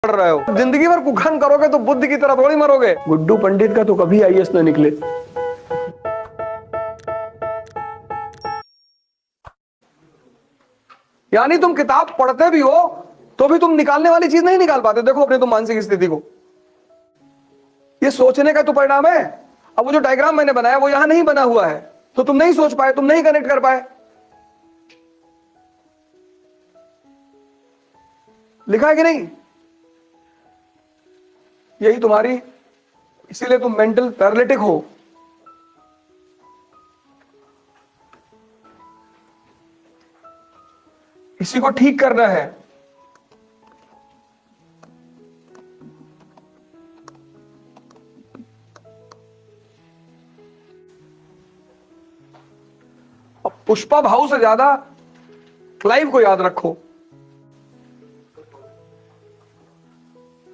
पढ़ रहे हो, जिंदगी भर कुखन करोगे तो बुद्ध की तरह थोड़ी मरोगे। गुड्डू पंडित का तो कभी आईएएस न निकले। यानी तुम किताब पढ़ते भी हो तो भी तुम निकालने वाली चीज नहीं निकाल पाते। देखो अपने तुम मानसिक स्थिति को, ये सोचने का तो परिणाम है। अब वो जो डायग्राम मैंने बनाया वो यहां नहीं बना हुआ है, तो तुम नहीं सोच पाए, तुम नहीं कनेक्ट कर पाए। लिखा है कि नहीं? यही तुम्हारी, इसीलिए तुम मेंटल पैरालिटिक हो। इसी को ठीक करना है। अब पुष्पा भाऊ से ज्यादा क्लाइव को याद रखो।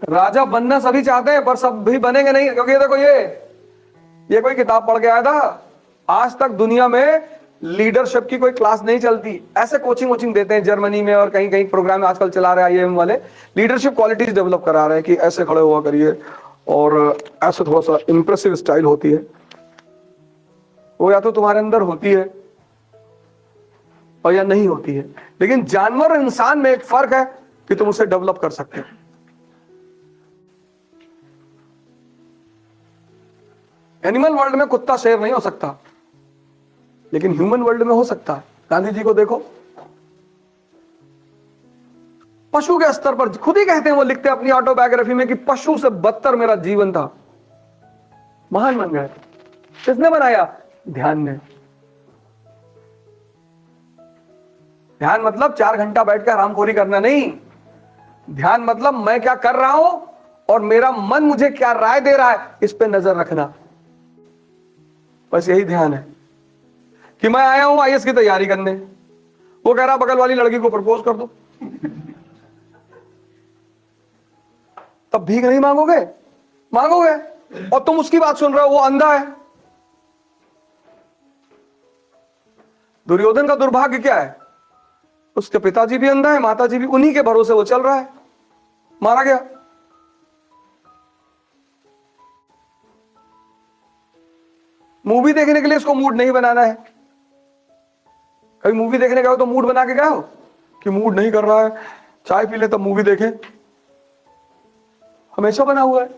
राजा बनना सभी चाहते हैं पर सब भी बनेंगे नहीं, क्योंकि देखो ये कोई किताब पढ़ के आया था। आज तक दुनिया में लीडरशिप की कोई क्लास नहीं चलती। ऐसे कोचिंग देते हैं जर्मनी में और कहीं कहीं प्रोग्राम आजकल चला रहे हैं आईआईएम वाले, लीडरशिप क्वालिटीज डेवलप करा रहे हैं कि ऐसे खड़े हुआ करिए और ऐसे थोड़ा सा इंप्रेसिव स्टाइल होती है। वो या तो तुम्हारे अंदर होती है और या नहीं होती है। लेकिन जानवर और इंसान में एक फर्क है कि तुम उसे डेवलप कर सकते हो। एनिमल वर्ल्ड में कुत्ता शेर नहीं हो सकता, लेकिन ह्यूमन वर्ल्ड में हो सकता है। गांधी जी को देखो, पशु के स्तर पर खुद ही कहते हैं, वो लिखते हैं अपनी ऑटोबायोग्राफी में कि पशु से बदतर मेरा जीवन था। महान बन गए। किसने बनाया? ध्यान ने। ध्यान मतलब 4 घंटा बैठकर आरामखोरी करना नहीं। ध्यान मतलब मैं क्या कर रहा हूं और मेरा मन मुझे क्या राय दे रहा है, इस पे नजर रखना। बस यही ध्यान है कि मैं आया हूं आईएएस की तैयारी करने, वो कह रहा बगल वाली लड़की को प्रपोज कर दो। तब भीख नहीं मांगोगे? मांगोगे। और तुम उसकी बात सुन रहे हो, वो अंधा है। दुर्योधन का दुर्भाग्य क्या है? उसके पिताजी भी अंधा है, माताजी भी, उन्हीं के भरोसे वो चल रहा है, मारा गया। मूवी देखने के लिए इसको मूड नहीं बनाना है। कभी मूवी देखने गए हो तो मूड बना के गए हो कि मूड नहीं कर रहा है, चाय पी ले तब मूवी देखें? हमेशा बना हुआ है।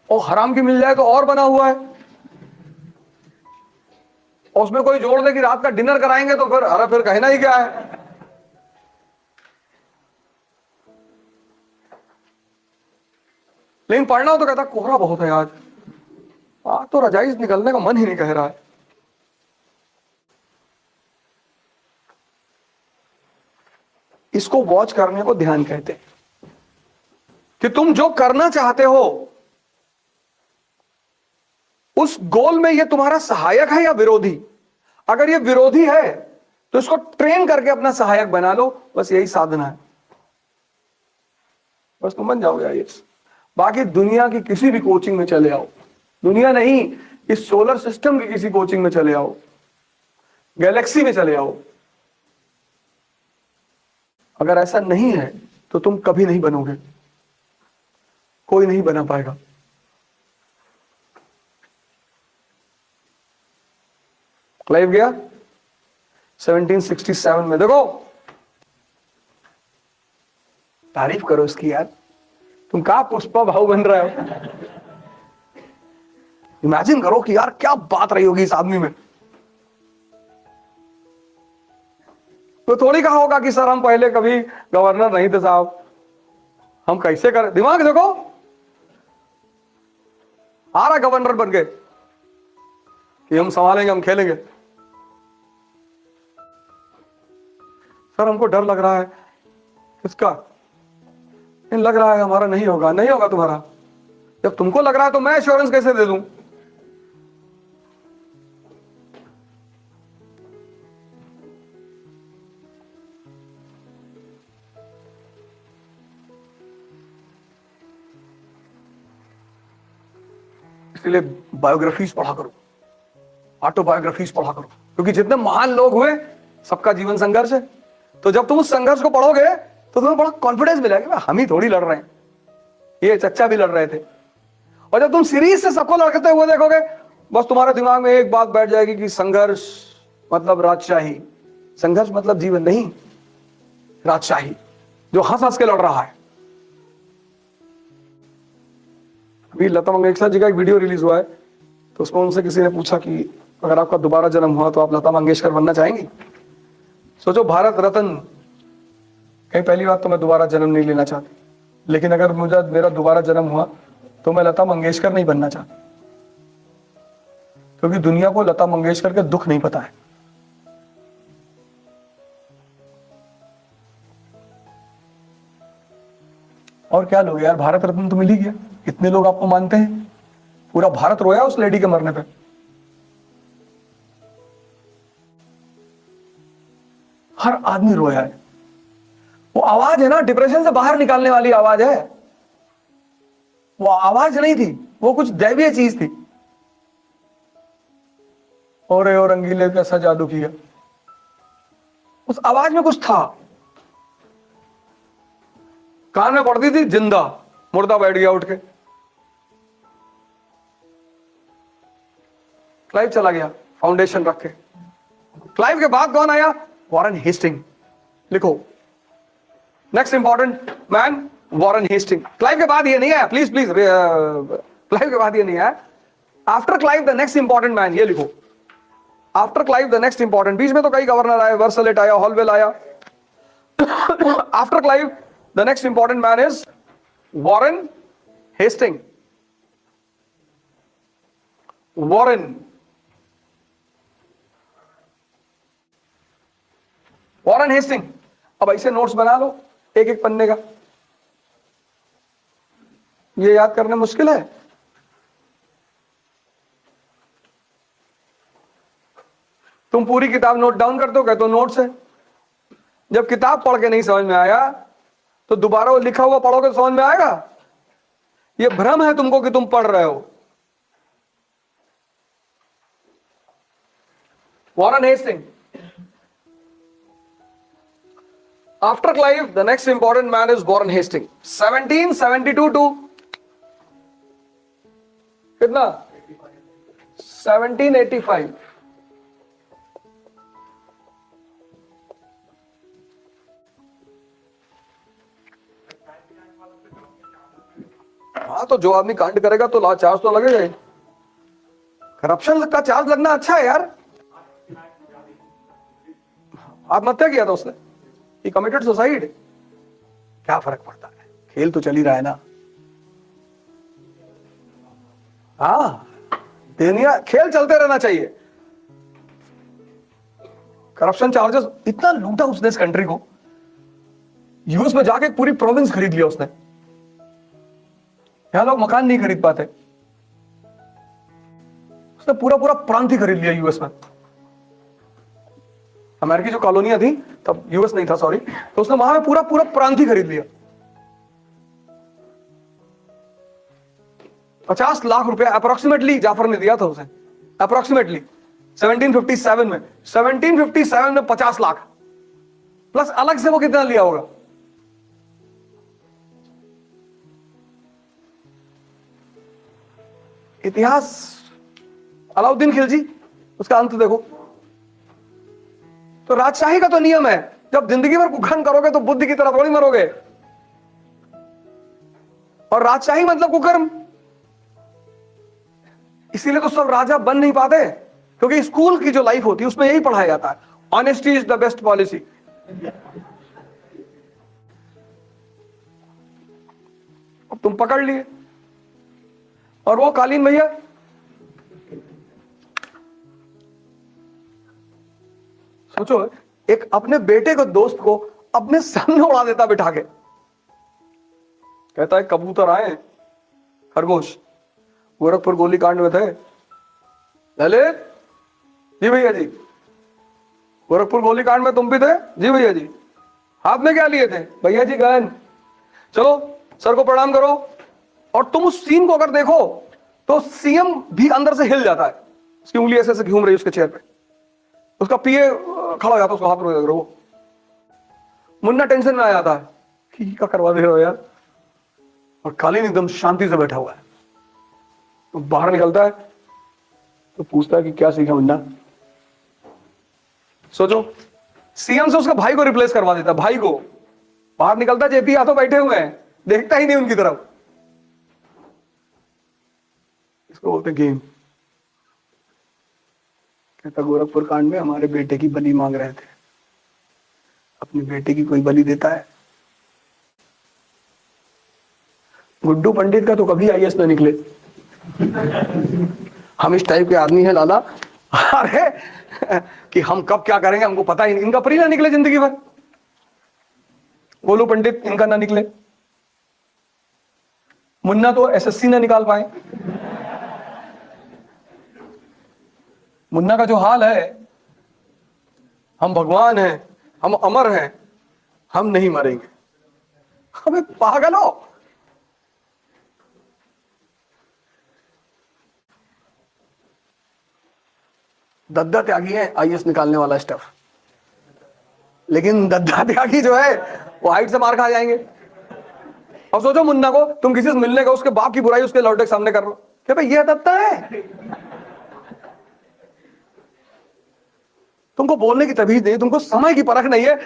और हराम की मिल जाए तो और बना हुआ है। और उसमें कोई जोड़ दे कि रात का डिनर कराएंगे तो फिर अरे फिर कहना ही क्या है। लेकिन पढ़ना हो तो कहता कोहरा बहुत है आज तो रजाई से निकलने का मन ही नहीं कह रहा है। इसको वॉच करने को ध्यान कहते हैं कि तुम जो करना चाहते हो उस गोल में ये तुम्हारा सहायक है या विरोधी। अगर ये विरोधी है तो इसको ट्रेन करके अपना सहायक बना लो। बस यही साधना है, बस तुम बन जाओगे आईएएस। बाकी दुनिया की किसी भी कोचिंग में चले आओ, दुनिया नहीं, इस सोलर सिस्टम की किसी कोचिंग में चले आओ, गैलेक्सी में चले आओ, अगर ऐसा नहीं है तो तुम कभी नहीं बनोगे, कोई नहीं बना पाएगा। लाइव गया 1767 में। देखो तारीफ करो इसकी यार, तुम कहा पुष्पा भाऊ बन रहे हो। इमेजिन करो कि यार क्या बात रही होगी इस आदमी में। तो थोड़ी कहा होगा कि सर हम पहले कभी गवर्नर नहीं थे साहब, हम कैसे करें। दिमाग देखो, आ रहा गवर्नर बन के कि हम संभालेंगे, हम खेलेंगे। सर हमको डर लग रहा है। किसका? लग रहा है हमारा नहीं होगा। नहीं होगा तुम्हारा। जब तुमको लग रहा है तो मैं एश्योरेंस कैसे दे दूं? इसलिए बायोग्राफीज पढ़ा करो, ऑटोबायोग्राफीज पढ़ा करो, क्योंकि जितने महान लोग हुए सबका जीवन संघर्ष है। तो जब तुम उस संघर्ष को पढ़ोगे तो तुम्हें बड़ा कॉन्फिडेंस मिलेगा कि हम ही थोड़ी लड़ रहे हैं, ये चच्चा भी लड़ रहे थे। और जब तुम सीरीज से सबको लड़ते हुए देखोगे, बस तुम्हारे दिमाग में एक बात बैठ जाएगी कि संघर्ष मतलब राजशाही, संघर्ष मतलब जीवन नहीं, राजशाही जो हंस हंस के लड़ रहा है। अभी लता मंगेशकर जी का एक वीडियो रिलीज हुआ है, तो उसमें उनसे किसी ने पूछा कि अगर आपका दोबारा जन्म हुआ तो आप लता मंगेशकर बनना चाहेंगी? सोचो, भारत रत्न। कहीं पहली बात तो मैं दोबारा जन्म नहीं लेना चाहती, लेकिन अगर मुझे मेरा दोबारा जन्म हुआ तो मैं लता मंगेशकर नहीं बनना चाहता, क्योंकि दुनिया को लता मंगेशकर के दुख नहीं पता है। और क्या लोग यार, भारत रत्न तो मिल ही गया, इतने लोग आपको मानते हैं, पूरा भारत रोया उस लेडी के मरने पे। हर आदमी रोया है। वो आवाज है ना, डिप्रेशन से बाहर निकालने वाली आवाज है। वो आवाज नहीं थी, वो कुछ दैवीय चीज थी। और रंगीले कैसा जादू किया, उस आवाज में कुछ था। कान में पड़ती थी जिंदा, मुर्दा बैठ गया उठ के। क्लाइव चला गया फाउंडेशन रख के। क्लाइव के बाद कौन आया? Warren Hasting. लिखो, next important man Warren Hasting. Clive के बाद ये नहीं आया, प्लीज प्लीज, क्लाइव के बाद ये नहीं आया। After Clive the next important man, ये लिखो, after Clive the next important. बीच में तो कई गवर्नर आए, वर्सलेट आया, हॉलवेल आया। After Clive the next important man is Warren Hasting. Warren Hasting. अब ऐसे नोट्स बना लो एक एक पन्ने का, ये याद करना मुश्किल है। तुम पूरी किताब नोट डाउन करते हो, कहते हो नोट्स है। जब किताब पढ़ के नहीं समझ में आया तो दोबारा वो लिखा हुआ पढ़ोगे तो समझ में आएगा। ये भ्रम है तुमको कि तुम पढ़ रहे हो। Warren Hasting. After Clive, the next important man is Warren Hastings. 1772 to कितना? 1785। हाँ, तो जो आदमी कांड करेगा तो चार्ज तो लगेगा ही। करप्शन का चार्ज लगना अच्छा है यार। आत्महत्या किया था उसने, he committed suicide। क्या फर्क पड़ता है, खेल तो चल ही रहा है ना। हाँ, दुनिया खेल चलते रहना चाहिए। करप्शन चार्जेस इतना लूटा उसने इस कंट्री को। यूएस में जाके पूरी प्रोविंस खरीद लिया उसने। यहां लोग मकान नहीं खरीद पाते, उसने पूरा पूरा प्रांत ही खरीद लिया यूएस में। अमेरिकी जो कॉलोनियां थी तब, यूएस नहीं था सॉरी, तो उसने वहां में पूरा पूरा प्रांत ही खरीद लिया। 50 लाख रुपया अप्रोक्सीमेटली जाफर ने दिया था उसे, अप्रोक्सीमेटली 1757 में। 1757 में 50 लाख प्लस अलग से वो कितना लिया होगा? इतिहास, अलाउद्दीन खिलजी, उसका अंत देखो। तो राजशाही का तो नियम है, जब जिंदगी भर कुखन करोगे तो बुद्धि की तरह थोड़ी मरोगे। और राजशाही मतलब कुकर्म। इसीलिए तो सब राजा बन नहीं पाते, क्योंकि स्कूल की जो लाइफ होती है उसमें यही पढ़ाया जाता है, honesty is the best policy. अब तुम पकड़ लिए। और वो कालीन भैया, सोचो, एक अपने बेटे को, दोस्त को अपने सामने उड़ा देता बिठा के। कहता है कबूतर आए, खरगोश गोरखपुर गोलीकांड में थे। ललित जी भैया जी, गोरखपुर गोलीकांड में तुम भी थे? जी भैया जी। हाथ में क्या लिए थे? भैया जी गन। चलो सर को प्रणाम करो। और तुम उस सीन को अगर देखो तो सीएम भी अंदर से हिल जाता है। उसकी उंगली ऐसे ऐसे घूम रही है उसके चेयर पे, उसका पीए खड़ा हो जाता है, उसको हाथ में वो मुन्ना टेंशन में आ जाता है कि क्या करवा दे रहे हो यार, और कालीन एकदम शांति से बैठा हुआ है। तो बाहर निकलता है तो पूछता है कि क्या सीखा मुन्ना। सोचो, सीएम से उसका भाई को रिप्लेस करवा देता, भाई को। बाहर निकलता, जेपी यादव बैठे हुए हैं, देखता ही नहीं उनकी तरफ। इसको बोलते गेम। कहता गोरखपुर कांड में हमारे बेटे की बलि मांग रहे थे, अपने बेटे की कोई बलि देता है? गुड्डू पंडित का तो कभी आईएएस न निकले। हम इस टाइप के आदमी हैं लाला, अरे कि हम कब क्या करेंगे हमको पता ही नहीं। इनका प्री ना निकले जिंदगी भर, गोलू पंडित इनका ना निकले, मुन्ना तो एसएससी ना निकाल पाए। मुन्ना का जो हाल है, हम भगवान हैं, हम अमर हैं, हम नहीं मरेंगे। हमें पागल हो। दद्दा त्यागी है आईएएस निकालने वाला स्टफ, लेकिन दद्दा त्यागी जो है वो हाइट से मार खा जाएंगे। अब सोचो मुन्ना को तुम किसी से मिलने का, उसके बाप की बुराई उसके लौटे के सामने कर लो, क्या भाई ये दद्दा है? तुमको बोलने की तमीज नहीं, तुमको समय की परख नहीं है।